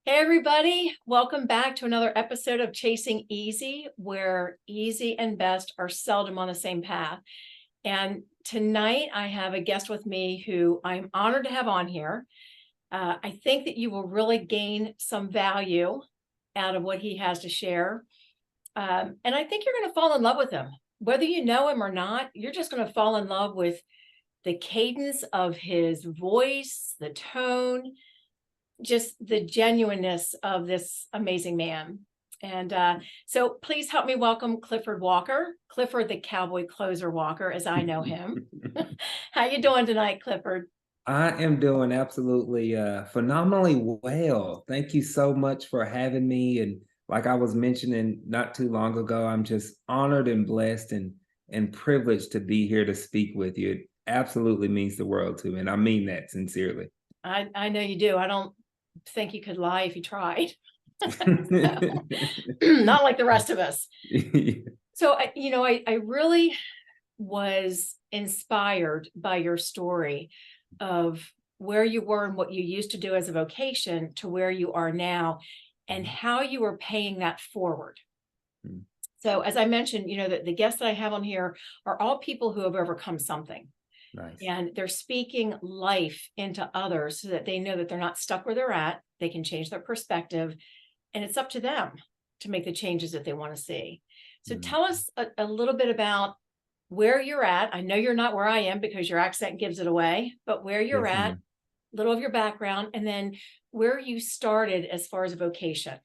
Hey, everybody. Welcome back to another episode of Chasing Easy, where easy and best are seldom on the same path. And tonight I have a guest with me who I'm honored to have on here. I think that you will really gain some value out of what he has to share. And I think you're going to fall in love with him. Whether you know him or not, you're just going to fall in love with the cadence of his voice, the tone, just the genuineness of this amazing man. And so please help me welcome Clifford Walker, Clifford the Cowboy Closer Walker, as I know him. How you doing tonight, Clifford? I am doing absolutely phenomenally well. Thank you so much for having me. And like I was mentioning not too long ago, I'm just honored and blessed and privileged to be here to speak with you. It absolutely means the world to me, and I mean that sincerely. I know you do. I don't think you could lie if you tried. Not like the rest of us. So I really was inspired by your story of where you were and what you used to do as a vocation to where you are now and how you were paying that forward. So as I mentioned, the guests that I have on here are all people who have overcome something. Nice. And they're speaking life into others so that they know that they're not stuck where they're at. They can change their perspective, and it's up to them to make the changes that they want to see. So tell us a little bit about where you're at. I know you're not where I am because your accent gives it away, but where you're Yes, at, ma'am. a little of your background, and then where you started as far as a vocation.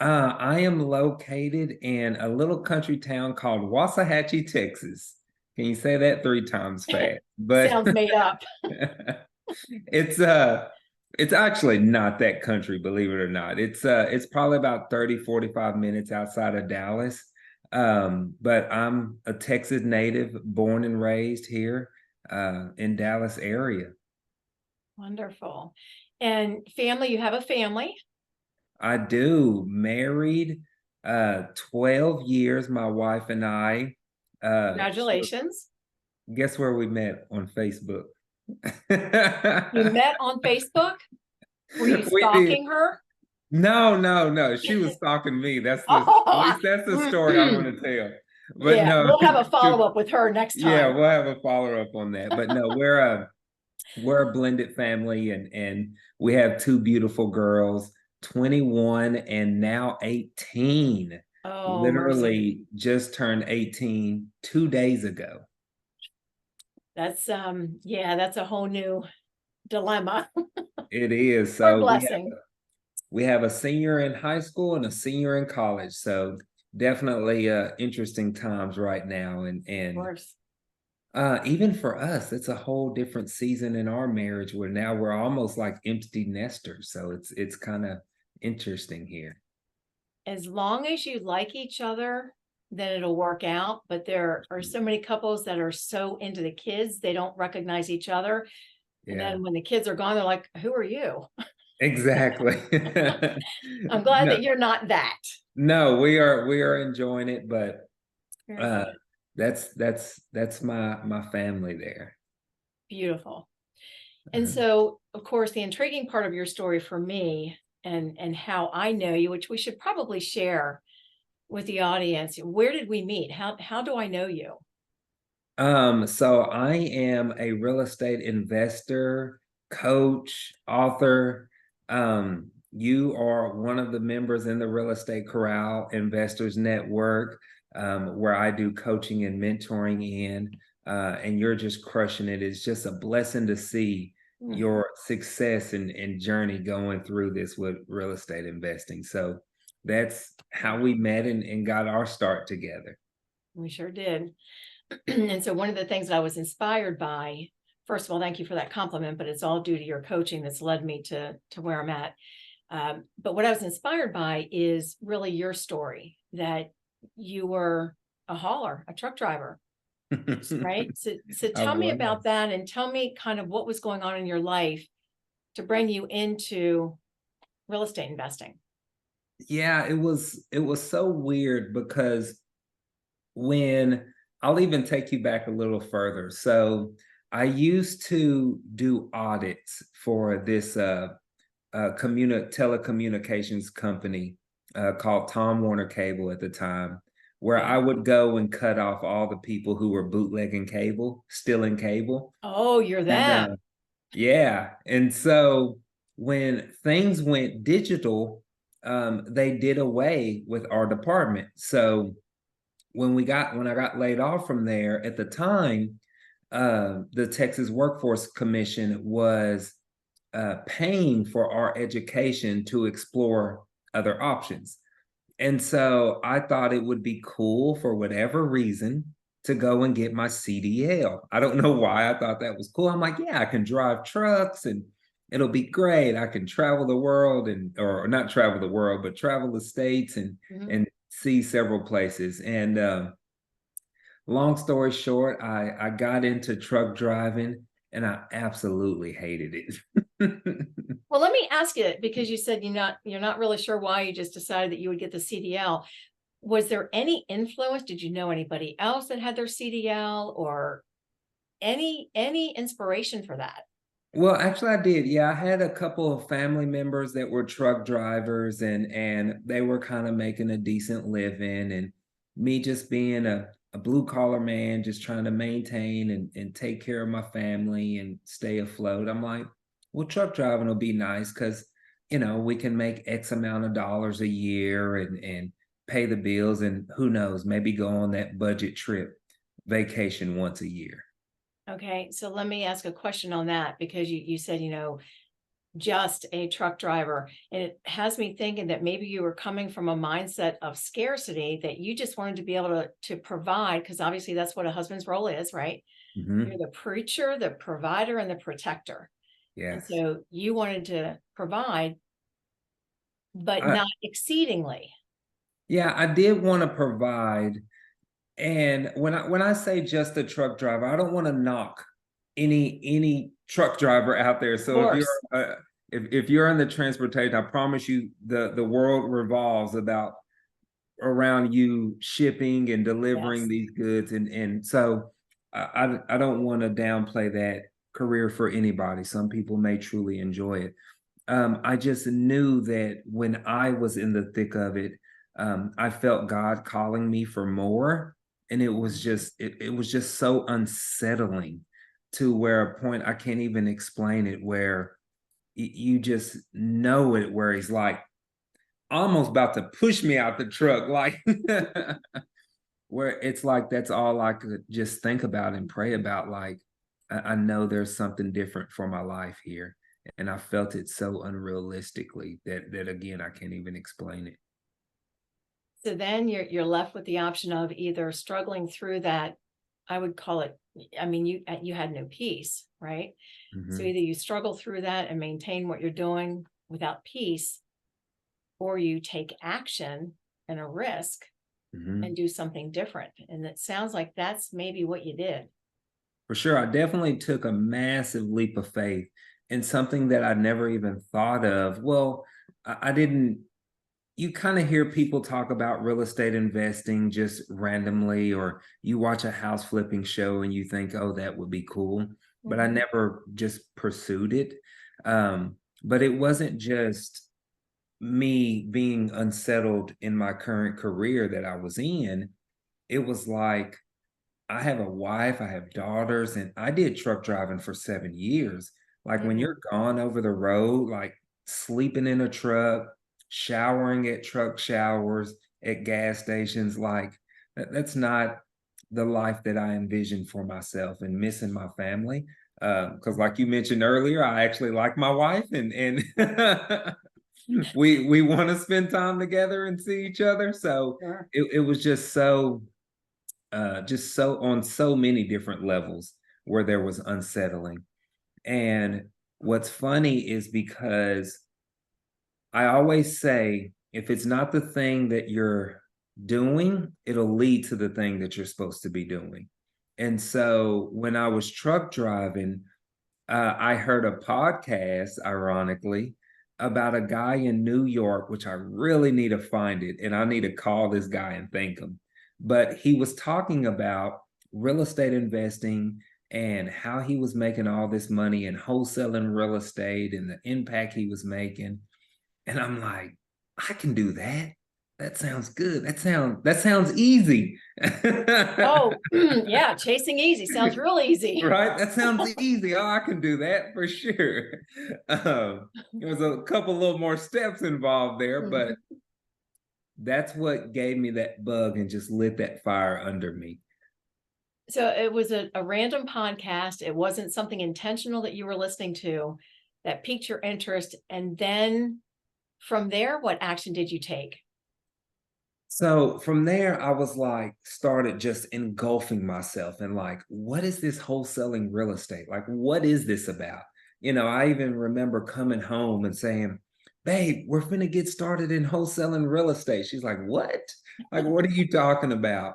I am located in a little country town called Waxahachie, Texas. Can you say that three times fast? But Sounds made up. It's it's actually not that country, believe it or not. It's probably about 30-45 minutes outside of Dallas. But I'm a Texas native, born and raised here in Dallas area. Wonderful. And family, you have a family. I do, married 12 years, my wife and I. So Congratulations. guess where we met on Facebook? You met on Facebook. Were you We did. stalking her? No, no, no. She was stalking me. At Oh, least that's the story I want to tell. But yeah. no, We'll have a follow-up with her next yeah, time. we'll have a follow up on that. But no, we're a blended family, and we have two beautiful girls, 21 and now 18. Oh, mercy. Literally just turned 18 2 days ago. That's yeah, that's a whole new dilemma It is. or So blessing. we have a senior in high school and a senior in college. So definitely interesting times right now. And Of and course. even for us, it's a whole different season in our marriage where now we're almost like empty nesters. So it's kind of interesting here. As long as you like each other, then it'll work out. But there are so many couples that are so into the kids, they don't recognize each other. And Yeah, then when the kids are gone, they're like, who are you? exactly. I'm glad No, that you're not that. no, we are enjoying it, but Very uh good. that's my family there. Beautiful. And so, of course, the intriguing part of your story for me and how I know you, which we should probably share with the audience. Where did we meet? How do I know you? So I am a real estate investor, coach, author. You are one of the members in the Real Estate Corral Investors Network, where I do coaching and mentoring in, and you're just crushing it. It's just a blessing to see Hmm, your success and journey going through this with real estate investing. So that's how we met and got our start together. we sure did. And so one of the things that I was inspired by, first of all, thank you for that compliment, but it's all due to your coaching that's led me to where I'm at. But what I was inspired by is really your story that you were a hauler, a truck driver, right? So I tell me about was. that and tell me kind of what was going on in your life to bring you into real estate investing. Yeah, it was so weird because when I'll even take you back a little further. So I used to do audits for this telecommunications company called Tom Warner Cable at the time, where Okay. I would go and cut off all the people who were bootlegging cable, stealing cable. Oh, you're And them. yeah, and so when things went digital, they did away with our department. So when I got laid off from there at the time, the Texas Workforce Commission was paying for our education to explore other options. And so I thought it would be cool for whatever reason to go and get my CDL. I don't know why I thought that was cool. I'm like, yeah, I can drive trucks and it'll be great. I can travel the world and or not travel the world, but travel the states Mhm. and see several places. And long story short, I got into truck driving and I absolutely hated it. Well, let me ask you, because you said you're not really sure why you just decided that you would get the CDL. Was there any influence? Did you know anybody else that had their CDL, or any inspiration for that? Well, actually, I did. Yeah, I had a couple of family members that were truck drivers, and they were kind of making a decent living, and me just being a blue collar man, just trying to maintain and take care of my family and stay afloat. I'm like, well, truck driving will be nice because we can make X amount of dollars a year and pay the bills, and who knows, maybe go on that budget trip vacation once a year. Okay, so let me ask a question on that, because you said, just a truck driver. And it has me thinking that maybe you were coming from a mindset of scarcity, that you just wanted to be able to provide, because obviously that's what a husband's role is, right? You're Hmm. the preacher, the provider, and the protector. And Yes. so you wanted to provide, but I, not exceedingly. Yeah, I did want to provide. And when I say just a truck driver, I don't want to knock any truck driver out there. Of So course. if you're in the transportation, I promise you the world revolves about around you shipping and delivering Yes. these goods. And so I don't want to downplay that career for anybody. Some people may truly enjoy it. I just knew that when I was in the thick of it, I felt God calling me for more. And it was just so unsettling to where a point I can't even explain it, where you just know it, where he's like almost about to push me out the truck, like where it's like that's all I could just think about and pray about. Like, I know there's something different for my life here. And I felt it so unrealistically that again, I can't even explain it. So then you're left with the option of either struggling through that, I would call it, I mean, you had no peace, right? So Hmm. either you struggle through that and maintain what you're doing without peace, or you take action and a risk and Hmm. do something different. And it sounds like that's maybe what you did. For sure. I definitely took a massive leap of faith in something that I never even thought of. Well, I didn't you kind of hear people talk about real estate investing just randomly, or you watch a house flipping show and you think, oh, that would be cool. But I Mhm. never just pursued it. But it wasn't just me being unsettled in my current career that I was in. It was like, I have a wife, I have daughters, and I did truck driving for 7 years. Like when Mhm. you're gone over the road, like sleeping in a truck, showering at truck showers, at gas stations, like that's not the life that I envisioned for myself, and missing my family. Because like you mentioned earlier, I actually like my wife, and we want to spend time together and see each other. So Sure. it was just so on so many different levels where there was unsettling. And what's funny is because I always say, if it's not the thing that you're doing, it'll lead to the thing that you're supposed to be doing. And so when I was truck driving, I heard a podcast, ironically, about a guy in New York, which I really need to find it, and I need to call this guy and thank him. But he was talking about real estate investing and how he was making all this money in wholesaling real estate and the impact he was making. And I'm like, I can do that. That sounds good. That sounds easy. Oh, yeah, chasing easy sounds real easy. Right? That sounds easy. Oh, I can do that for sure. There was a couple little more steps involved there, but that's what gave me that bug and just lit that fire under me. So it was a random podcast. It wasn't something intentional that you were listening to that piqued your interest. And then from there, what action did you take? So from there, I was like, started just engulfing myself and like, what is this wholesaling real estate? Like, what is this about? I even remember coming home and saying, babe, we're finna get started in wholesaling real estate. She's like, what? Like, what are you talking about?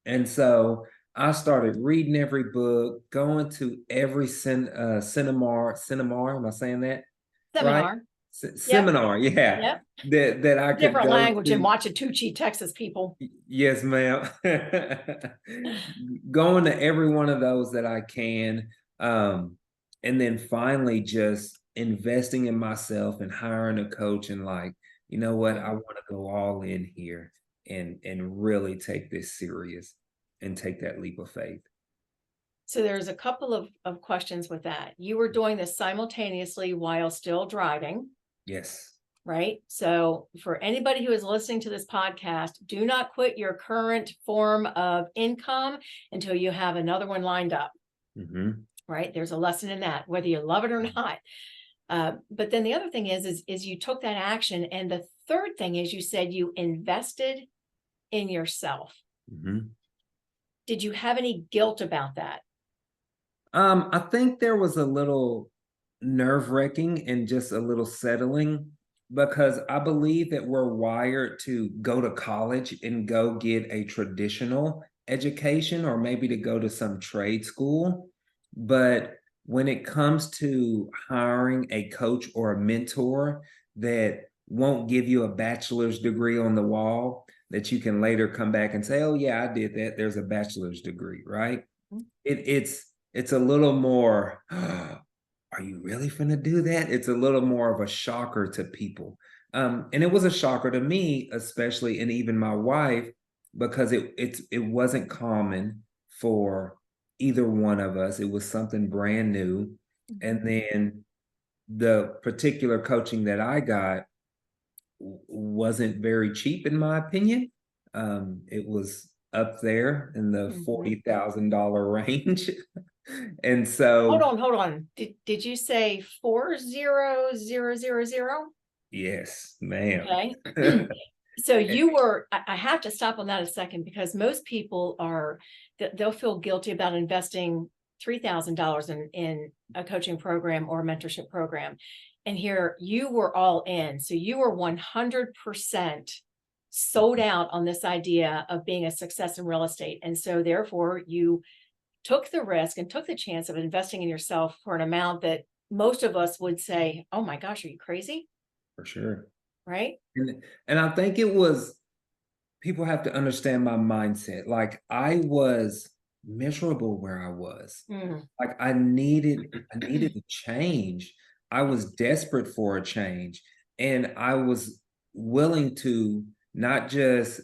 And so I started reading every book, going to every seminar. Am I saying that right? Seminar. Yep. Seminar, yeah, Yep. that I could Different go language in to. Watchatochee, Texas, people. Yes, ma'am. Going to every one of those that I can. And then finally just investing in myself and hiring a coach and like, you know what, I want to go all in here and really take this serious and take that leap of faith. So there's a couple of questions with that. You were doing this simultaneously while still driving, Yes. right? So for anybody who is listening to this podcast, do not quit your current form of income until you have another one lined up, right? There's a lesson in that, whether you love it or not. But then the other thing is you took that action. And the third thing is you said you invested in yourself. Did you have any guilt about that? I think there was a little nerve-wracking and just a little settling because I believe that we're wired to go to college and go get a traditional education or maybe to go to some trade school. But when it comes to hiring a coach or a mentor that won't give you a bachelor's degree on the wall that you can later come back and say, oh yeah, I did that. There's a bachelor's degree, right? It's a little more, are you really finna do that? It's a little more of a shocker to people. And it was a shocker to me, especially, and even my wife, because it wasn't common for either one of us. It was something brand new. And then the particular coaching that I got wasn't very cheap, in my opinion. It was up there in the $40,000 range. And so, hold on. Did you say 40,000? yes, ma'am. Okay. So I have to stop on that a second because most people they'll feel guilty about investing $3,000 in a coaching program or a mentorship program. And here you were all in. So you were 100% sold out on this idea of being a success in real estate. And so therefore you took the risk and took the chance of investing in yourself for an amount that most of us would say, oh my gosh, are you crazy? For sure. Right. And I think it was, people have to understand my mindset. Like I was miserable where I was. Like I needed a change. I was desperate for a change. And I was willing to not just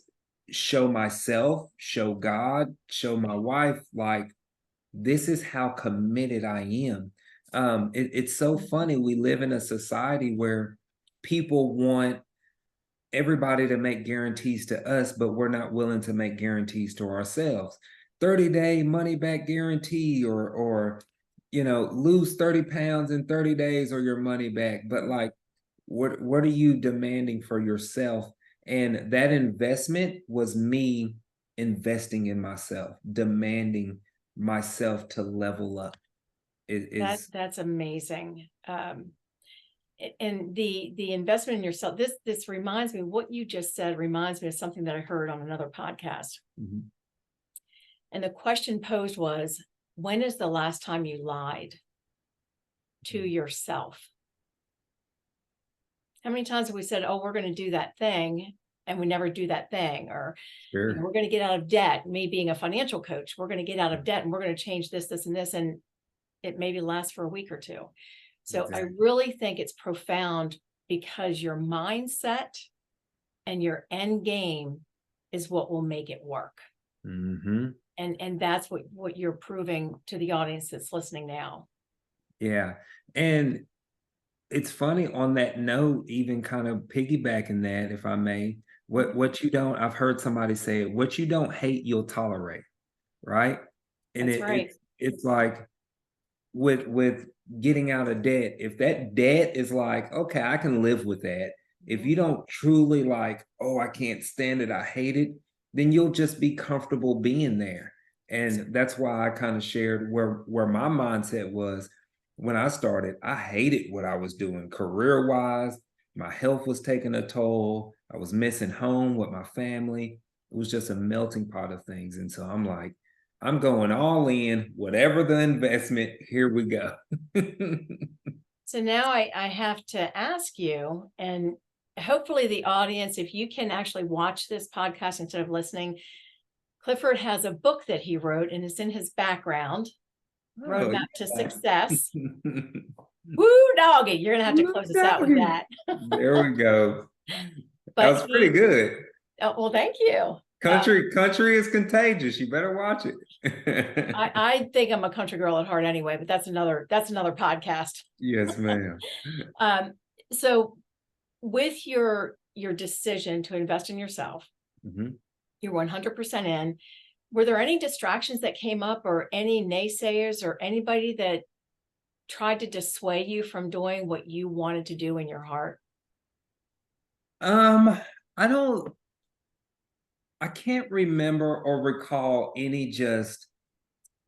show myself, show God, show my wife, like, this is how committed I am. It's so funny. We live in a society where people want everybody to make guarantees to us, but we're not willing to make guarantees to ourselves. 30-day money back guarantee or lose 30 pounds in 30 days or your money back. But like, what are you demanding for yourself? And that investment was me investing in myself, demanding myself to level up. That's amazing. And the investment in yourself, this reminds me, what you just said reminds me of something that I heard on another podcast. And the question posed was, when is the last time you lied to yourself? How many times have we said, oh, we're going to do that thing, and we never do that thing, or Sure. we're going to get out of debt. Me being a financial coach, we're going to get out of debt and we're going to change this, this, and this, and it maybe lasts for a week or two. So I Exactly. really think it's profound, because your mindset and your end game is what will make it work. Mm-hmm. And that's what you're proving to the audience that's listening now. Yeah. And it's funny on that note, even kind of piggybacking that, if I may, what you don't, I've heard somebody say it, what you don't hate, you'll tolerate, right? And That's right. it's like with getting out of debt, if that debt is like, okay, I can live with that. If you don't truly like, oh, I can't stand it, I hate it, then you'll just be comfortable being there. And that's why I kind of shared where my mindset was when I started. I hated what I was doing career wise. My health was taking a toll. I was missing home with my family. It was just a melting pot of things. And so I'm like, I'm going all in, whatever the investment, here we go. So now I have to ask you, and hopefully the audience, if you can actually watch this podcast instead of listening, Clifford has a book that he wrote, and it's in his background, Oh, Roadmap to yeah. Success. Woo, doggy. You're going to have to close us out with that. There we go. That But was pretty good. well, thank you. Country is contagious. You better watch it. I think I'm a country girl at heart anyway, but that's another podcast. Yes, ma'am. So with your decision to invest in yourself, Mhm. you're 100% in. Were there any distractions that came up, or any naysayers, or anybody that tried to dissuade you from doing what you wanted to do in your heart? I don't, I can't remember or recall any just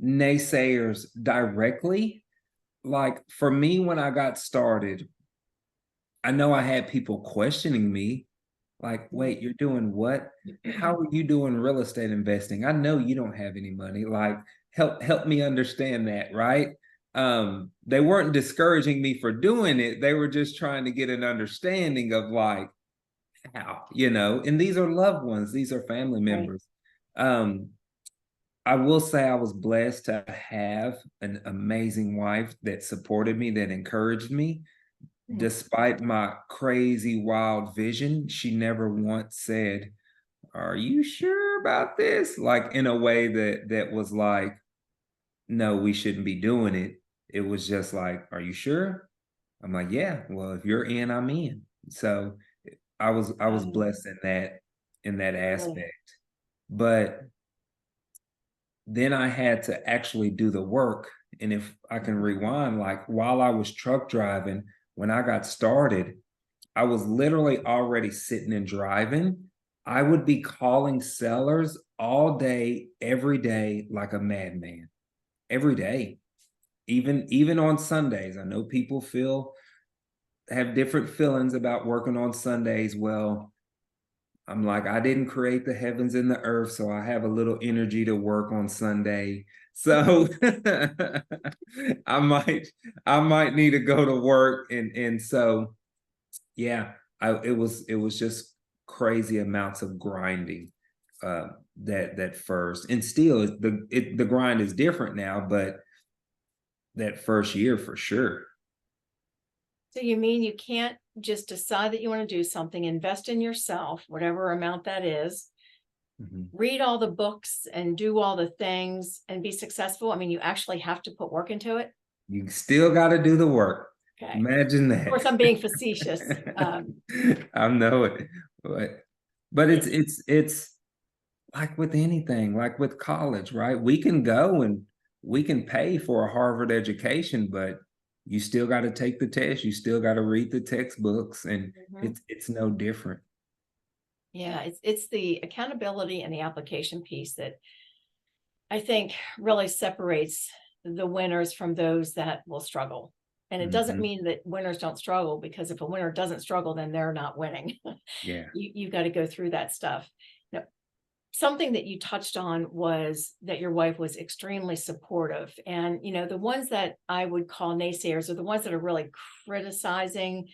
naysayers directly. Like for me, when I got started, I know I had people questioning me, like, wait, you're doing what? How are you doing real estate investing? I know you don't have any money. Like, help me understand that, right? They weren't discouraging me for doing it. They were just trying to get an understanding of like how, and these are loved ones, these are family Right. members. Um, I will say I was blessed to have an amazing wife that supported me, that encouraged me. Despite my crazy wild vision, she never once said, "Are you sure about this?" Like in a way that was like, "No, we shouldn't be doing it." It was just like, "Are you sure?" I'm like, "Yeah, well, if you're in, I'm in." So I was blessed in that Really? aspect. But then I had to actually do the work. And if I can rewind, like while I was truck driving, when I got started, I was literally already sitting and driving. I would be calling sellers all day, every day, like a madman, every day, even on Sundays. I know people have different feelings about working on Sundays. Well, I'm like, I didn't create the heavens and the earth, so I have a little energy to work on Sunday. So I might I might need to go to work, and so yeah, it was just crazy amounts of grinding uh that first, and still the grind is different now, but that first year for sure. So you mean you can't just decide that you want to do something, invest in yourself, whatever amount that is, Mhm. read all the books and do all the things and be successful? I mean, you actually have to put work into it. You still got to do the work. Okay. Imagine Of course, that. I'm being facetious. I know it, but it's like with anything, like with college, right? We can go and we can pay for a Harvard education, but you still got to take the test. You still got to read the textbooks, and Mhm. it's no different. Yeah, it's the accountability and the application piece that I think really separates the winners from those that will struggle. And it doesn't Mhm. mean that winners don't struggle, because if a winner doesn't struggle, then they're not winning. Yeah. You've got to go through that stuff. Now, something that you touched on was that your wife was extremely supportive. And, the ones that I would call naysayers are the ones that are really criticizing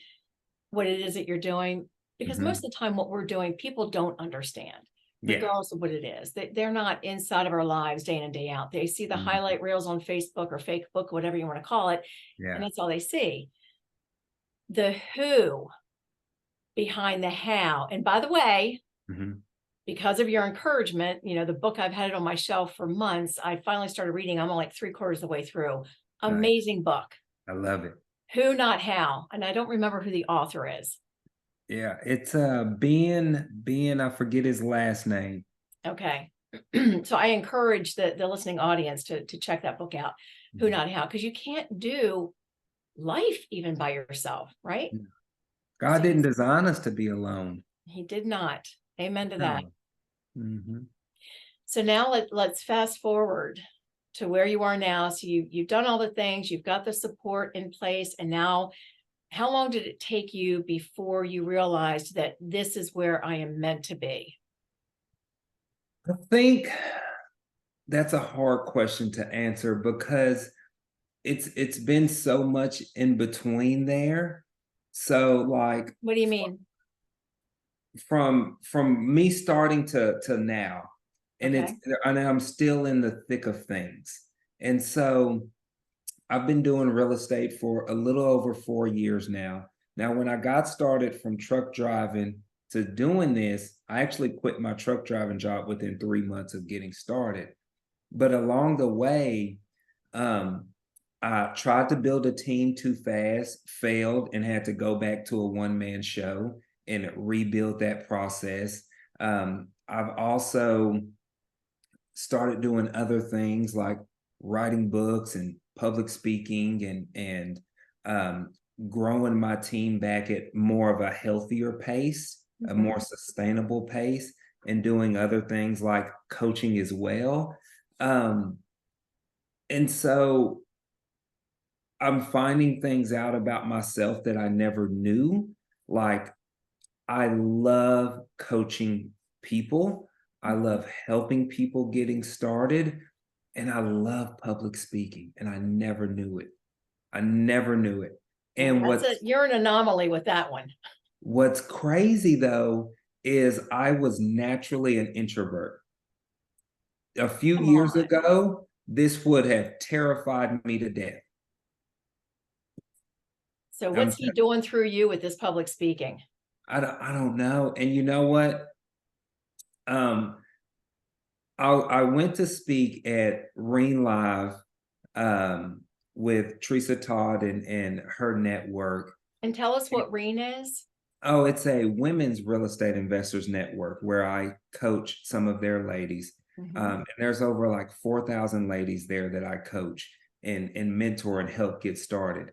what it is that you're doing. Because Mhm. most of the time what we're doing, people don't understand, Yeah. regardless of what it is. They're not inside of our lives day in and day out. They see the Mhm. highlight reels on Facebook or Facebook, whatever you want to call it, and Yeah. that's all they see. The who behind the how. And by the way, Mhm. because of your encouragement, the book, I've had it on my shelf for months. I finally started reading. I'm like 3/4 of the way through. Nice. Amazing book. I love it. Who, not how. And I don't remember who the author is. Yeah, it's, Ben, I forget his last name. Okay. So I encourage the listening audience to check that book out. Who, Mhm. not how, because you can't do life even by yourself, right? Yeah. God So didn't design us to be alone. he did not. Amen to that. No. Mhm. So now let's fast forward to where you are now. So you've done all the things, you've got the support in place, and now how long did it take you before you realized that this is where I am meant to be? I think that's a hard question to answer because it's been so much in between there. So, like, What do you mean? from me starting to now, and Okay. I'm still in the thick of things. And so I've been doing real estate for a little over 4 years now. Now, when I got started from truck driving to doing this, I actually quit my truck driving job within 3 months of getting started. But along the way, um, I tried to build a team too fast, failed, and had to go back to a one-man show and rebuild that process. I've also started doing other things like writing books and public speaking and growing my team back at more of a healthier pace, a Mhm. more sustainable pace, and doing other things like coaching as well. Um, and so I'm finding things out about myself that I never knew. Like, I love coaching people. I Mhm. love helping people getting started. And I love public speaking. And I never knew it. I never knew it. Well, And you're an anomaly with that one. what's crazy though is I was naturally an introvert. A few Come years on. ago, this would have terrified me to death. So I'm what's he doing through you with this public speaking? I don't know. And you know what? Um, I went to speak at Ring Live um, with Teresa Todd and her network. And tell us what REIN is. Oh, it's a women's real estate investors network where I coach some of their ladies. Mhm. And there's over like 4,000 ladies there that I coach and mentor and help get started.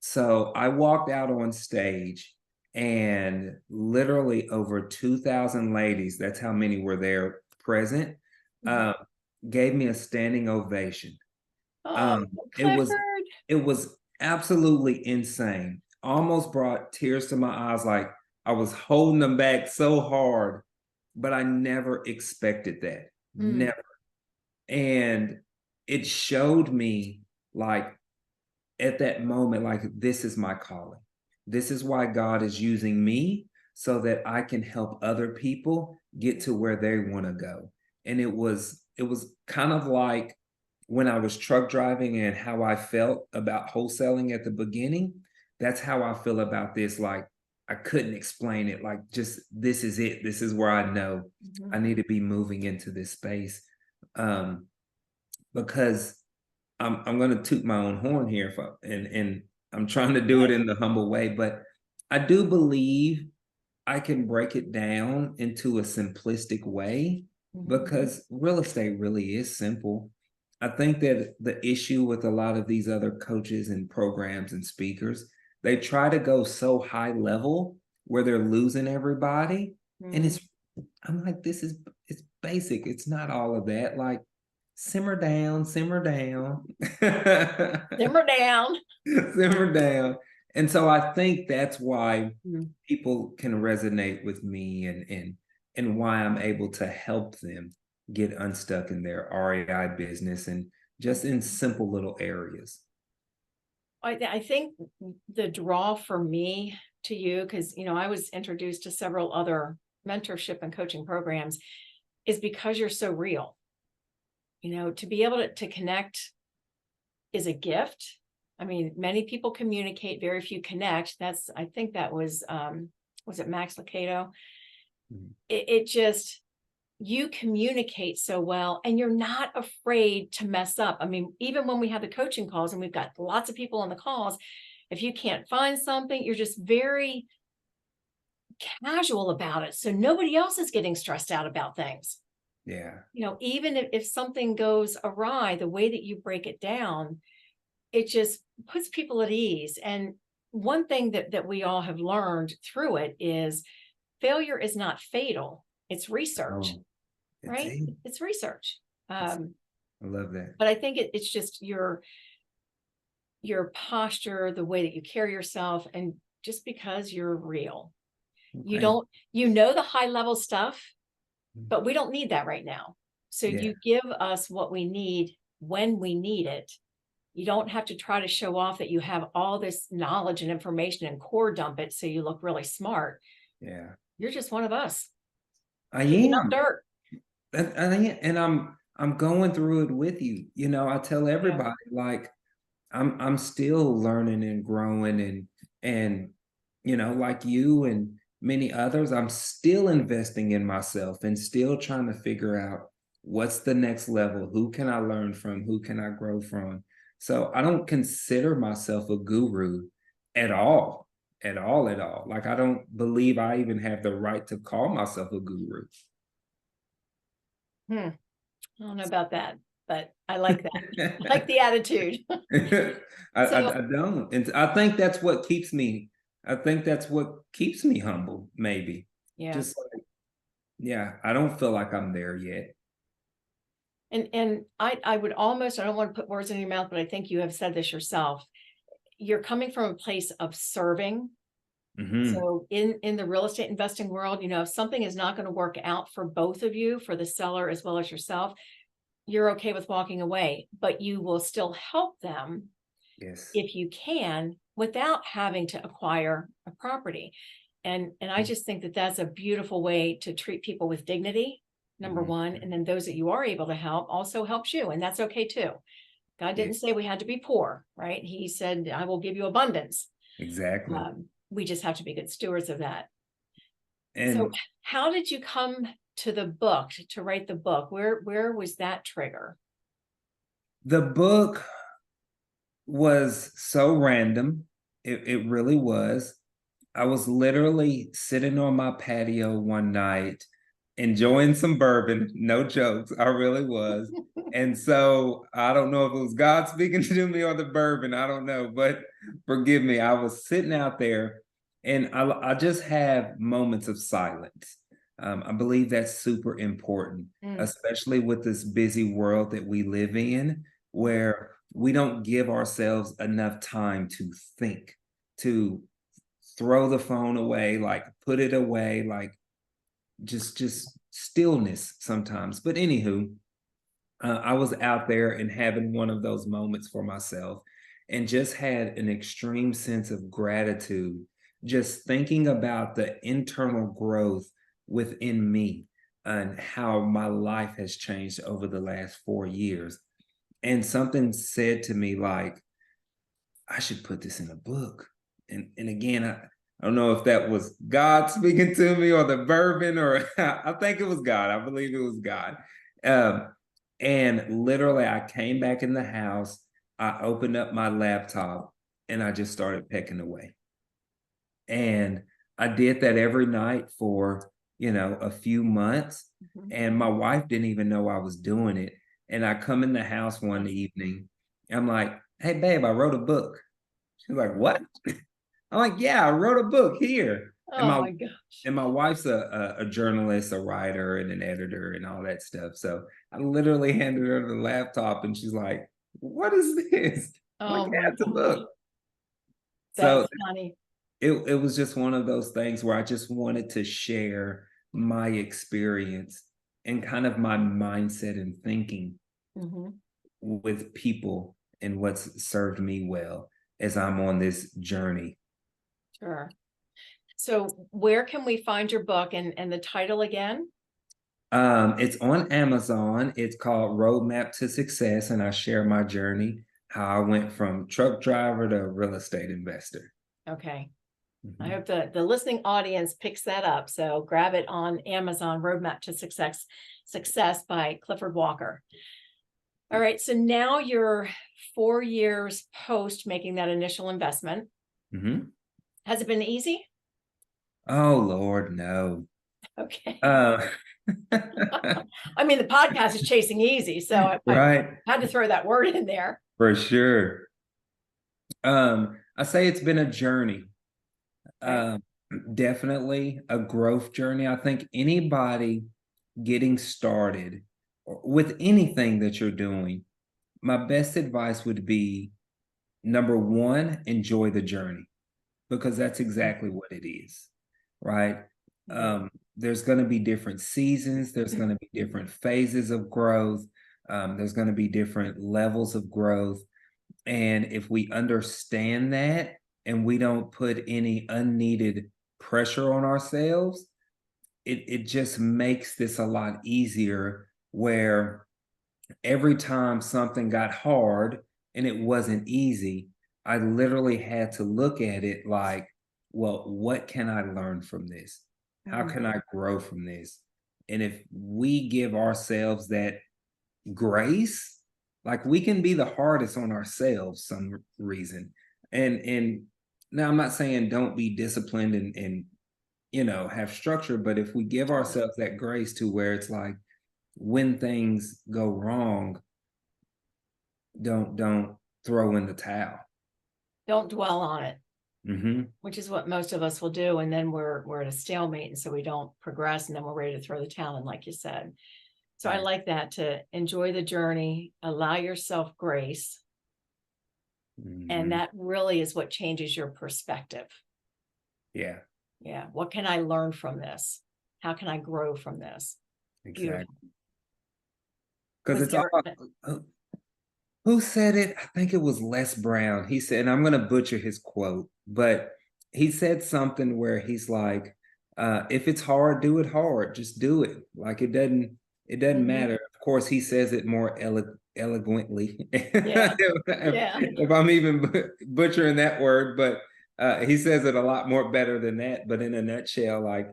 So I walked out on stage and literally over 2,000 ladies, that's how many were there present, Mhm. uh, gave me a standing ovation. Oh, Um, it was Clifford. it was absolutely insane. Almost brought tears to my eyes, like I was holding them back so hard, but I never expected that. Mm. Never. And it showed me like at that moment, like this is my calling. This is why God is using me so that I can help other people get to where they want to go. And it was kind of like when I was truck driving and how I felt about wholesaling at the beginning. That's how I feel about this. Like I couldn't explain it. Like just this is it. This is where I know I Mhm. need to be moving into this space. Um, because I'm gonna toot my own horn here and I'm trying to do it Right. in the humble way, but I do believe I can break it down into a simplistic way Mhm. because real estate really is simple. I think that the issue with a lot of these other coaches and programs and speakers, they try to go so high level where they're losing everybody. And Mm. I'm like, it's basic. It's not all of that. Like, simmer down, simmer down. Simmer down. Simmer down. And so I think that's why Mm. people can resonate with me and why I'm able to help them get unstuck in their REI business and just in simple little areas. I think the draw for me to you, because, I was introduced to several other mentorship and coaching programs, is because you're so real. To be able to connect is a gift. I mean, many people communicate, very few connect. I think that was it Max Lucado? Mhm. It just, you communicate so well, and you're not afraid to mess up. I mean, even when we have the coaching calls and we've got lots of people on the calls, if you can't find something, you're just very casual about it. So nobody else is getting stressed out about things. Yeah. Even if something goes awry, the way that you break it down, it just puts people at ease. And one thing that we all have learned through it is failure is not fatal. It's research, Oh, it's right? it. It's research. I love that. But I think it's just your posture, the way that you carry yourself, and just because you're real. You Okay. don't, the high level stuff, but we don't need that right now. So Yeah. you give us what we need when we need it. You don't have to try to show off that you have all this knowledge and information and core dump it so you look really smart. Yeah. You're just one of us I kicking up am. dirt. And I'm going through it with you. I tell Yeah. everybody, like, I'm still learning and growing, and like you and many others, I'm still investing in myself and still trying to figure out what's the next level, who can I learn from, who can I grow from. So I don't consider myself a guru at all, at all, at all. Like, I don't believe I even have the right to call myself a guru. I don't know about that, but I like that. I like the attitude. I So don't. And I think that's what keeps me, I think that's what keeps me humble, maybe. yeah. Just like, yeah, I don't feel like I'm there yet. And I would almost, I don't want to put words in your mouth, but I think you have said this yourself. You're coming from a place of serving. Hmm. So in the real estate investing world, if something is not going to work out for both of you, for the seller as well as yourself, you're okay with walking away, but you will still help them Yes. if you can without having to acquire a property. And I just think that that's a beautiful way to treat people with dignity, number Mhm. one. And then those that you are able to help also helps you. And that's okay too. God Yeah, didn't say we had to be poor, right? He said, I will give you abundance. exactly. We just have to be good stewards of that. So And how did you come to the book, to write the book? Where was that trigger? the book was so random. It really was. I was literally sitting on my patio one night, enjoying some bourbon, no jokes. I really was. And so I don't know if it was God speaking to me or the bourbon. I don't know, but forgive me. I was sitting out there, and I just have moments of silence. I believe that's super important, Mm, especially with this busy world that we live in, where we don't give ourselves enough time to think, to throw the phone away, like put it away, like just stillness sometimes. But anywho, I was out there and having one of those moments for myself, and just had an extreme sense of gratitude, just thinking about the internal growth within me and how my life has changed over the last 4 years. And something said to me like, I should put this in a book. And again, I don't know if that was God speaking to me or the bourbon, or I think it was God. I believe it was God. Um, and literally, I came back in the house, I opened up my laptop, and I just started pecking away. And I did that every night for, a few months. mhm. And my wife didn't even know I was doing it. And I come in the house one That's, evening. I'm like, hey, babe, I wrote a book. She's like, what? I'm like, yeah, I wrote a book here. And oh my my gosh. and my wife's a journalist, a writer, and an editor, and all that stuff. So I literally handed her the laptop, and she's like, "What is this?" I'm like, Oh "Yeah, my it's a gosh. book." So That's funny. it was just one of those things where I just wanted to share my experience and kind of my mindset and thinking Mhm. with people and what's served me well as I'm on this journey. Sure. So where can we find your book and the title again? It's on Amazon. It's called Roadmap to Success, and I share my journey, how I went from truck driver to real estate investor. Okay. I Mhm. hope the listening audience picks that up. So grab it on Amazon, Roadmap to Success by Clifford Walker. All right. So now you're 4 years post making that initial investment. Mhm. Has it been easy? Oh Lord, no. Okay. Uh, I mean, the podcast is chasing easy, so I right, had to throw that word in there. for sure. I say it's been a journey. Okay. Um, Definitely a growth journey. I think anybody getting started with anything that you're doing, my best advice would be number one, enjoy the journey, because that's exactly what it is, right? Yeah. There's going to be different seasons, there's going to be different phases of growth, there's going to be different levels of growth. And if we understand that and we don't put any unneeded pressure on ourselves, it just makes this a lot easier, where every time something got hard and it wasn't easy, I literally had to look at it like, well, what can I learn from this? How Mhm. can I grow from this? And if we give ourselves that grace, like, we can be the hardest on ourselves some reason. And now I'm not saying don't be disciplined and have structure, but if we give Sure. ourselves that grace to where it's like, when things go wrong, don't throw in the towel. Don't dwell on it, Hmm. which is what most of us will do, and then we're at a stalemate, and so we don't progress, and then we're ready to throw the towel in, like you said. So I like that, to enjoy the journey, allow yourself grace, and Hmm. that really is what changes your perspective. Yeah, Yeah. What can I learn from this? How can I grow from this? Beautiful. exactly. Because Was it's all, there, who said it? I think it was Les Brown. He said, and I'm going to butcher his quote, but he said something where he's like, if it's hard, do it hard. Just do it. Like, it doesn't Mhm. matter. Of course, he says it more eloquently. Yeah. if, Yeah. if I'm even butchering that word, but he says it a lot more better than that. But in a nutshell, like,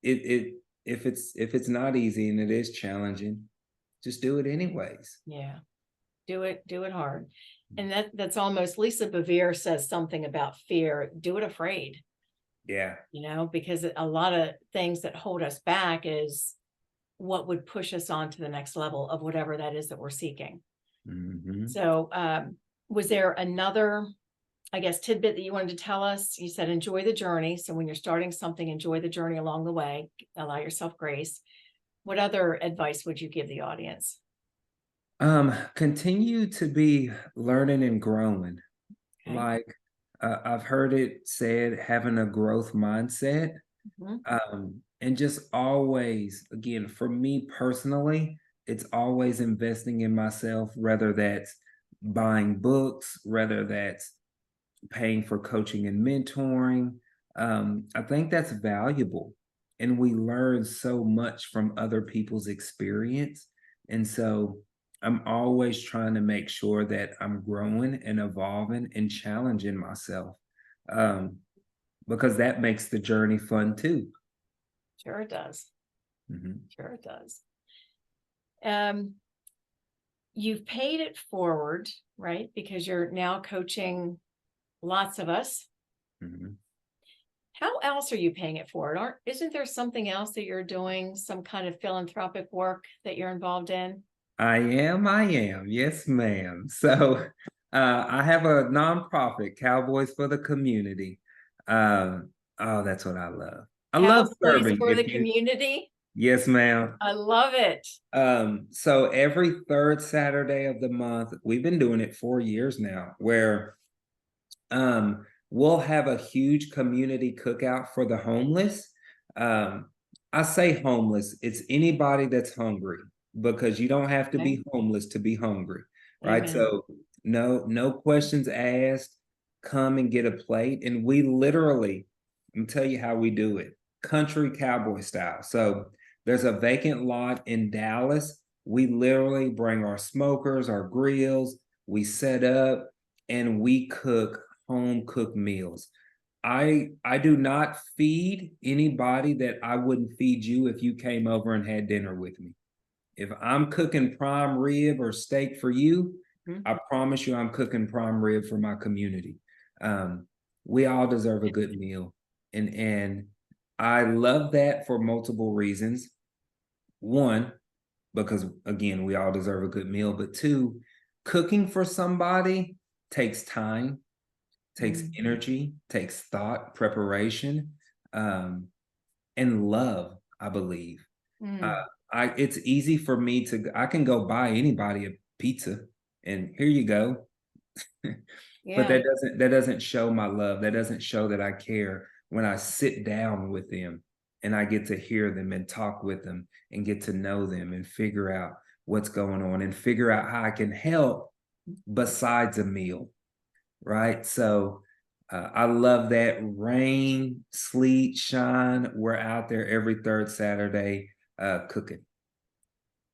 it if it's not easy and it is challenging, just do it anyways. Yeah. Do it hard. And that's almost, Lisa Bevere says something about fear. Do it afraid, Yeah. because a lot of things that hold us back is what would push us on to the next level of whatever that is that we're seeking. Hmm. So, was there another, I guess, tidbit that you wanted to tell us? You said enjoy the journey. So when you're starting something, enjoy the journey along the way, allow yourself grace. What other advice would you give the audience? Continue to be learning and growing. Okay. Like, I've heard it said, having a growth mindset. Mhm. And just always, again, for me personally, it's always investing in myself, whether that's buying books, whether that's paying for coaching and mentoring. I think that's valuable. And we learn so much from other people's experience. And so I'm always trying to make sure that I'm growing and evolving and challenging myself, um, because that makes the journey fun too. Sure it does. Hmm. Sure it does. Um, you've paid it forward, right? Because you're now coaching lots of us. Hmm. How else are you paying it forward? Isn't there something else that you're doing, some kind of philanthropic work that you're involved in? I am. Yes, ma'am. So I have a nonprofit, Cowboys for the Community. Oh, that's what I love. I love Cowboys serving. for the If you, community. yes, ma'am. I love it. So every third Saturday of the month, we've been doing it 4 years now, where we'll have a huge community cookout for the homeless. Um, I say homeless, it's anybody that's hungry, because you don't have to Okay. be homeless to be hungry, right? Amen. So no questions asked. Come and get a plate. And we literally I'm tell you how we do it. Country cowboy style. So there's a vacant lot in Dallas. We literally bring our smokers, our grills, we set up and we cook home cooked meals. I do not feed anybody that I wouldn't feed you if you came over and had dinner with me. If I'm cooking prime rib or steak for you, Mhm. I promise you I'm cooking prime rib for my community. Um, we all deserve a good meal. And I love that for multiple reasons. One, because again, we all deserve a good meal, but two, cooking for somebody takes time, takes Mhm. energy, takes thought, preparation, um, and love, I believe. Uh, Mm. it's easy for me to I can go buy anybody a pizza and here you go. But Yeah. that doesn't show my love. That doesn't show that I care when I sit down with them and I get to hear them and talk with them and get to know them and figure out what's going on and figure out how I can help besides a meal, right? So I love that rain, sleet, shine. We're out there every third Saturday cooking.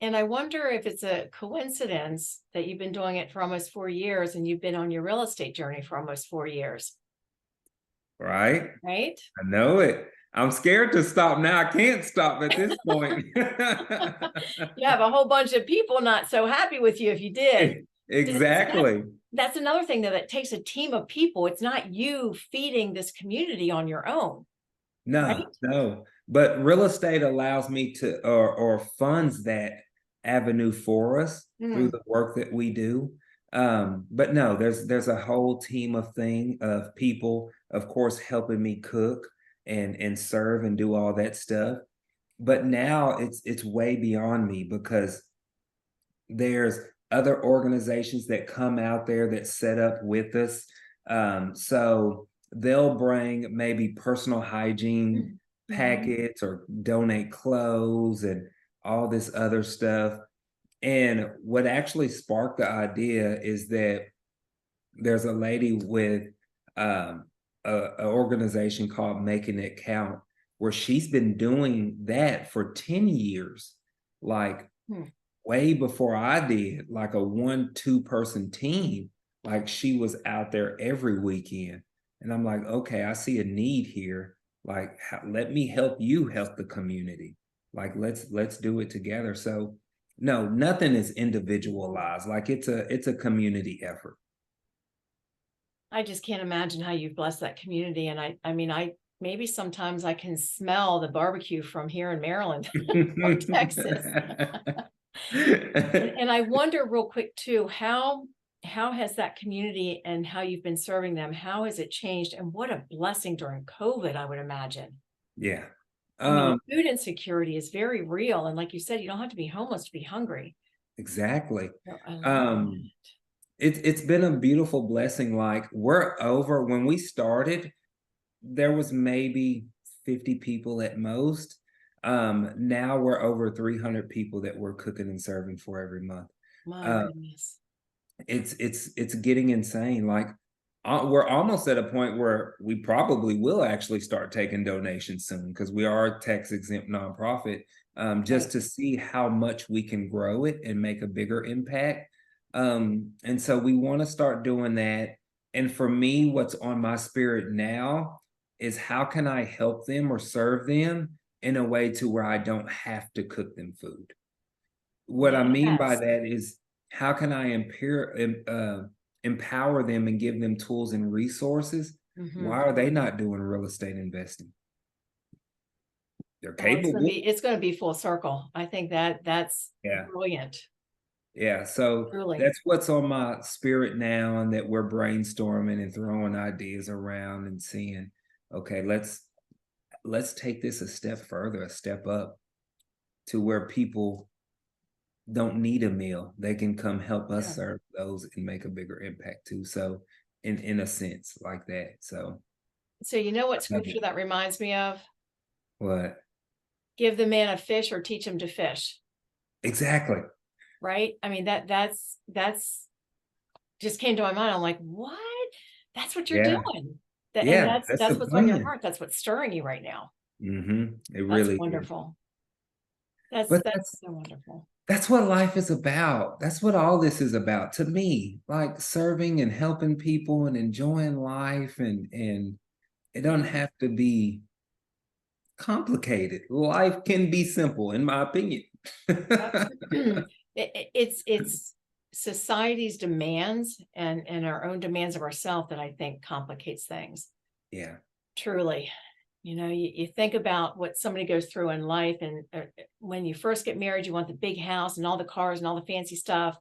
And I wonder if it's a coincidence that you've been doing it for almost 4 years and you've been on your real estate journey for almost 4 years, Right? right? I know it. I'm scared to stop now. I can't stop at this point. You have a whole bunch of people not so happy with you if you did. Exactly. That's another thing that it takes a team of people. It's not you feeding this community on your own, right? No, no. But real estate allows me to or funds that avenue for us through Mm. the work that we do. But no, there's a whole team of people, of course, helping me cook and serve and do all that stuff. But now it's way beyond me because there's other organizations that come out there that set up with us. So they'll bring maybe personal hygiene Mhm. packets or donate clothes and all this other stuff. And what actually sparked the idea is that there's a lady with um, a organization called Making It Count, where she's been doing that for 10 years. Like Hmm. way before I did, like a 1, 2 person team. Like she was out there every weekend. And I'm like, okay, I see a need here. Like, let me help you help the community. Like, let's do it together. So, no, nothing is individualized. Like it's a community effort. I just can't imagine how you've blessed that community. And I mean, maybe sometimes I can smell the barbecue from here in Maryland or Texas. And I wonder real quick too, how has that community and how you've been serving them, how has it changed? And what a blessing during COVID, I would imagine. Yeah. I mean, Um, food insecurity is very real. And like you said, you don't have to be homeless to be hungry. exactly. So I love Um, it's been a beautiful blessing. Like we're over when we started, there was maybe 50 people at most. Now we're over 300 people that we're cooking and serving for every month. my Uh, goodness. it's getting insane. Like we're almost at a point where we probably will actually start taking donations soon because we are a tax exempt nonprofit. Just Right. to see how much we can grow it and make a bigger impact. And so we want to start doing that. And for me, what's on my spirit now is how can I help them or serve them in a way to where I don't have to cook them food. What I mean by Yes. that is how can I empower them and give them tools and resources? Why Mhm. are they not doing real estate investing? They're Oh, capable. it's gonna be full circle. I think that's Yeah. brilliant, Yeah. So truly. that's what's on my spirit now, and that we're brainstorming and throwing ideas around and seeing, okay, let's take this a step further, a step up to where people don't need a meal. They can come help us Yeah. serve those and make a bigger impact too. So in a sense like that. So So you know what I love scripture it. that reminds me of? What? Give the man a fish or teach him to fish, Exactly. right? I mean, that's just came to my mind. I'm like, what? That's what you're Yeah. doing. And Yeah, that's the that's what's on your plan. heart. That's what's stirring you right now. It That's really is. wonderful. But That's so wonderful. that's what life is about. That's what all this is about to me. Like serving and helping people and enjoying life, and it doesn't Yeah. have to be complicated. Life can be simple, in my opinion. That's it's society's demands and our own demands of ourselves that I think complicates things. Yeah, Truly. You think about what somebody goes through in life, and when you first get married, you want the big house and all the cars and all the fancy stuff.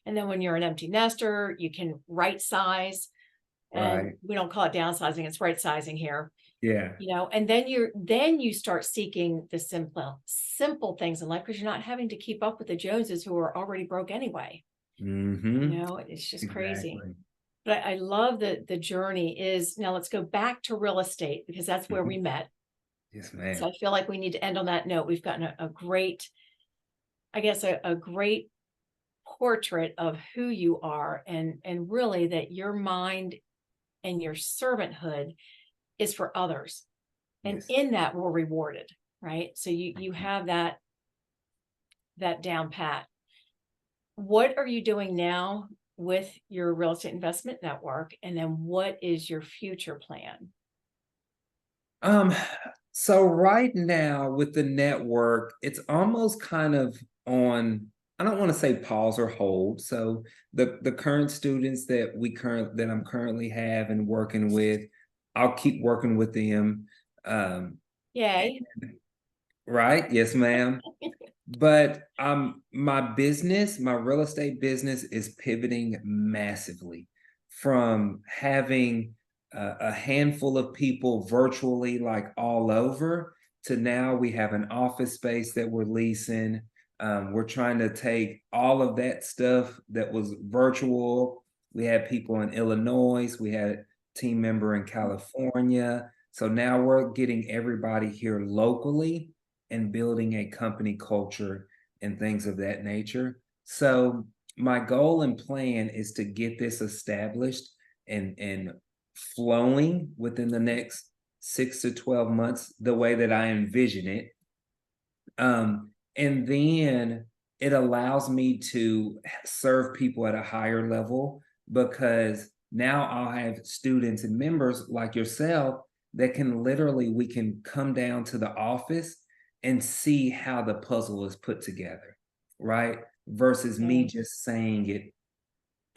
And then when you're an empty nester, you can right size, and right. we don't call it downsizing, it's right sizing here. Yeah. And then you start seeking the simple things in life, because you're not having to keep up with the Joneses who are already broke anyway. Mm-hmm. It's just crazy. Exactly. But I love that the journey is now. Let's go back to real estate, because that's where we Mhm. met. Yes, So ma'am. I feel like we need to end on that note. We've gotten a great, I guess, a great portrait of who you are, and really that your mind and your servanthood is for others. And Yes. in that we're rewarded, right? So you Mhm. have that down pat. What are you doing now with your real estate investment network? And then what is your future plan? Um, so right now with the network, it's almost kind of on, I don't want to say pause or hold. So the current students that I'm currently have and working with, I'll keep working with them. Um, Yay. right? Yes, ma'am. But my real estate business is pivoting massively from having a handful of people virtually, like all over, to now we have an office space that we're leasing. We're trying to take all of that stuff that was virtual. We had people in Illinois, we had a team member in California. So now we're getting everybody here locally and building a company culture and things of that nature. So my goal and plan is to get this established and flowing within the next 6 to 12 months, the way that I envision it. And then it allows me to serve people at a higher level, because now I'll have students and members like yourself that can literally, we can come down to the office and see how the puzzle is put together, right? Versus me Okay. just saying it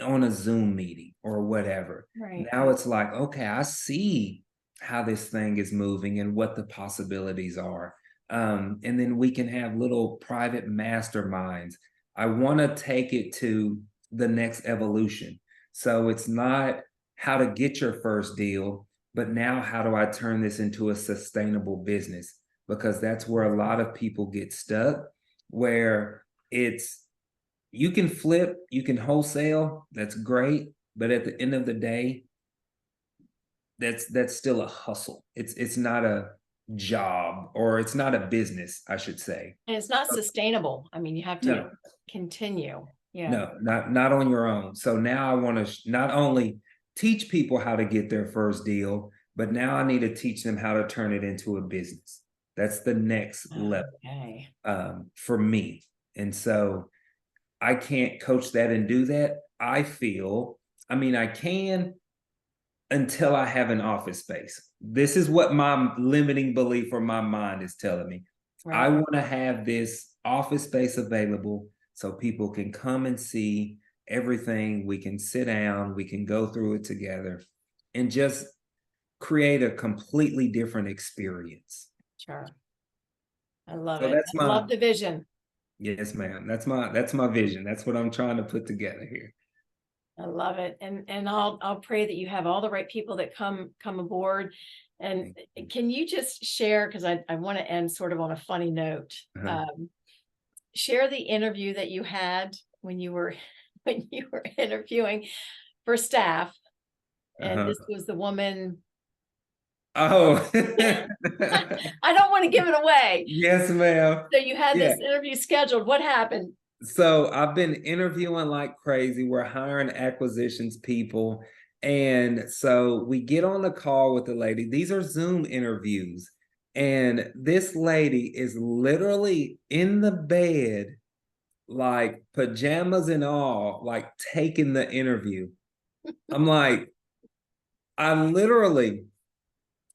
on a Zoom meeting or whatever. Right. Now it's like, okay, I see how this thing is moving and what the possibilities are. And then we can have little private masterminds. I want to take it to the next evolution. So it's not how to get your first deal, but now how do I turn this into a sustainable business? Because that's where a lot of people get stuck, where it's, you can flip, you can wholesale, that's great, but at the end of the day, that's still a hustle. It's not a job, or it's not a business, I should say. And it's not sustainable. I mean, you have to No, continue. Yeah. no, not on your own. So now I want to not only teach people how to get their first deal, but now I need to teach them how to turn it into a business. That's the next level Okay. for me. And so I can't coach that and do that. I feel, I mean, I can until I have an office space. This is what my limiting belief or my mind is telling me. I Right. want to have this office space available so people can come and see everything. We can sit down, we can go through it together and just create a completely different experience. Sure. I love So it. that's I my, love the vision. yes, ma'am. That's my vision. That's what I'm trying to put together here. I love it. And I'll pray that you have all the right people that come aboard. And Thank you. can you just share, because I want to end sort of on a funny note. Uh-huh. Share the interview that you had when you were when you were interviewing for staff. And Uh-huh. this was the woman. Oh, I don't want to give it away. yes, ma'am. So you had Yeah. this interview scheduled. What happened? So I've been interviewing like crazy. We're hiring acquisitions people. And so we get on the call with the lady. These are Zoom interviews. And this lady is literally in the bed, like pajamas and all, like taking the interview. I'm like, I literally,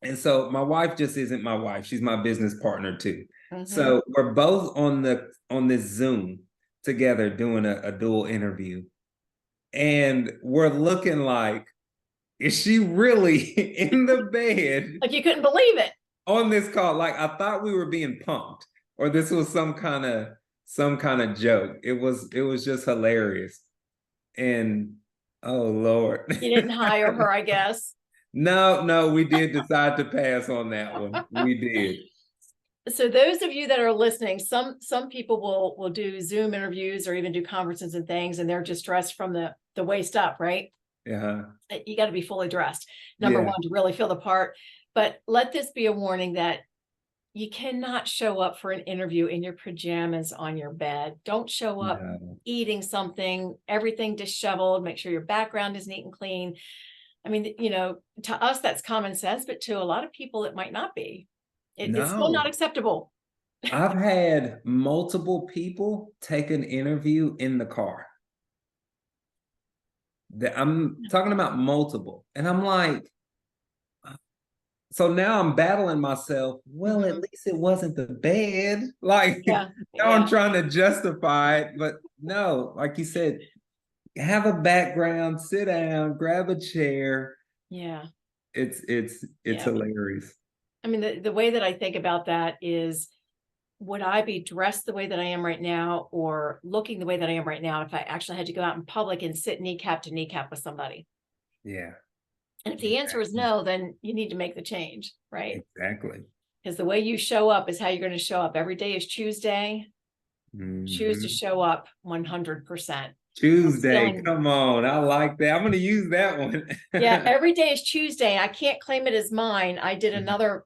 and so my wife just isn't my wife. She's my business partner too. Mhm. So we're both on this Zoom together doing a dual interview. And we're looking like, is she really in the bed Like you couldn't believe it. on this call? Like I thought we were being punked, or this was some kind of joke. It was just hilarious. And oh Lord. You didn't hire her, I guess. No, no, we did decide to pass on that one. We did. So those of you that are listening, some people will do Zoom interviews or even do conferences and things, and they're just dressed from the waist up, right? Yeah. You got to be fully dressed, number Yeah. one, to really feel the part. But let this be a warning that you cannot show up for an interview in your pajamas on your bed. Don't show up No. eating something, everything disheveled. Make sure your background is neat and clean. I mean, to us, that's common sense, but to a lot of people, it might not be. It's still not No. acceptable. I've had multiple people take an interview in the car. That I'm talking about multiple. And I'm like, so now I'm battling myself. Well, at Mhm. least it wasn't the bed. Like Yeah, now I'm yeah, trying to justify it, but no, like you said, have a background, sit down, grab a chair. yeah, It's yeah. hilarious. I mean, the way that I think about that is, would I be dressed the way that I am right now or looking the way that I am right now if I actually had to go out in public and sit kneecap to kneecap with somebody? Yeah, And if the answer is exactly. no, then you need to make the change, right? Exactly. Because the way you show up is how you're going to show up. Every day is Tuesday. Choose to Mhm. show up 100%. Tuesday, Feeling, come on. I like that. I'm gonna use that one. yeah, every day is Tuesday. I can't claim it as mine. I did another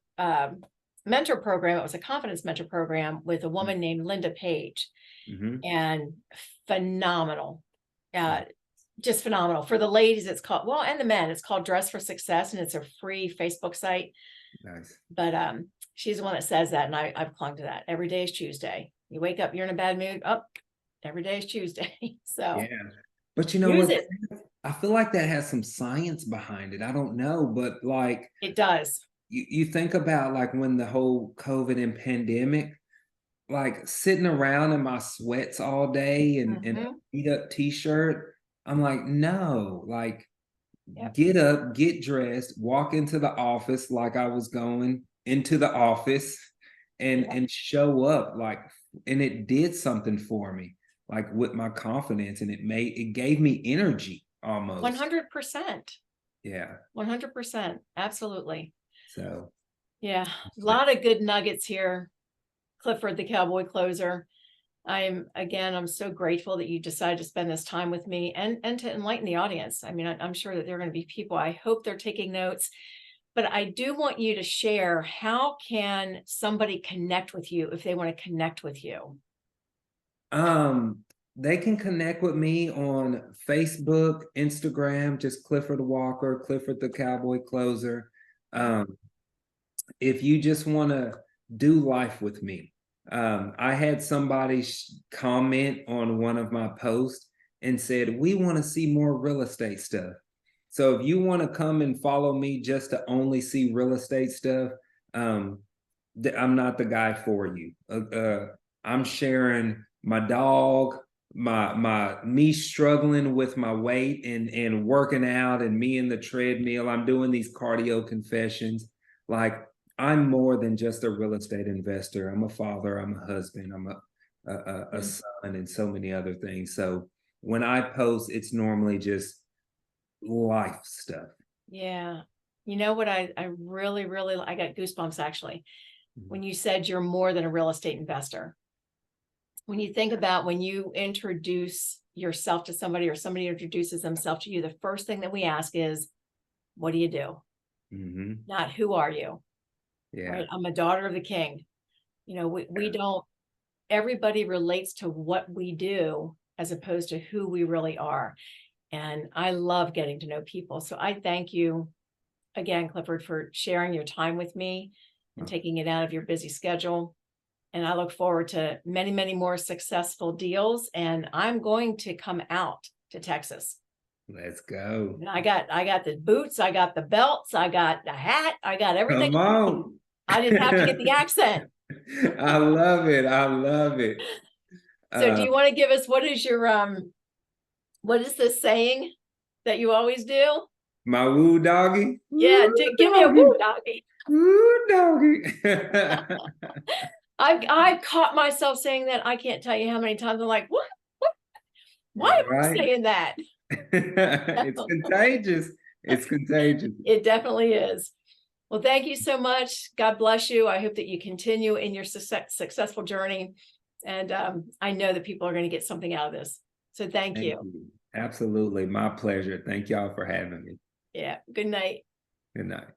mentor program. It was a confidence mentor program with a woman named Linda Page, Mhm. and phenomenal. Uh, just phenomenal. For the ladies, it's called, well, and the men, it's called Dress for Success, and it's a free Facebook site. Nice. But she's the one that says that, and I've clung to that. Every day is Tuesday. You wake up, you're in a bad mood. Oh, every day is Tuesday. Yeah. So But you know use what? it. I feel like that has some science behind it. I don't know, but like It does. you think about like when the whole COVID and pandemic, like sitting around in my sweats all day and a Hmm. beat up t-shirt. I'm like, no, like Yep. get up, get dressed, walk into the office like I was going into the office Yep. and show up like, and it did something for me, like with my confidence, and it gave me energy almost. 100%. Yeah. 100%. Absolutely. So Yeah. A lot of good nuggets here. Clifford, the cowboy closer. I'm so grateful that you decided to spend this time with me and to enlighten the audience. I mean, I'm sure that there are going to be people, I hope they're taking notes, but I do want you to share, how can somebody connect with you if they want to connect with you? um they can connect with me on Facebook, Instagram, just Clifford Walker, Clifford the Cowboy Closer. Yeah. Um, if you just want to do life with me. I had somebody comment on one of my posts and said, we want to see more real estate stuff. So if you want to come and follow me just to only see real estate stuff, um, I'm not the guy for you. I'm sharing my dog, my me struggling with my weight and working out, and me in the treadmill. I'm doing these cardio confessions. Like I'm more than just a real estate investor. I'm a father. I'm a husband. I'm a Mm. son, and so many other things. So when I post, it's normally just life stuff. Yeah. You know what, I really, really, I got goosebumps actually Mhm. when you said you're more than a real estate investor. When you think about when you introduce yourself to somebody or somebody introduces themselves to you, the first thing that we ask is, what do you do? Mhm. Not who are you, Yeah. right? I'm a daughter of the king. We don't, everybody relates to what we do as opposed to who we really are. And I love getting to know people. So I thank you again, Clifford, for sharing your time with me and taking it out of your busy schedule. And I look forward to many, many more successful deals. And I'm going to come out to Texas. Let's go. I got the boots, I got the belts, I got the hat, I got everything. Come on. I just have to get the accent. I love it. I love it. So do you want to give us, what is your what is this saying that you always do? My woo doggy. Yeah, Woo give me a doggy. woo doggy. Woo doggy. I've caught myself saying that. I can't tell you how many times I'm like, what? Why am I Right? saying that? It's contagious. It's contagious. It definitely is. Well, thank you so much. God bless you. I hope that you continue in your successful journey. And I know that people are going to get something out of this. So thank you. Absolutely. My pleasure. Thank y'all for having me. Yeah. Good night. Good night.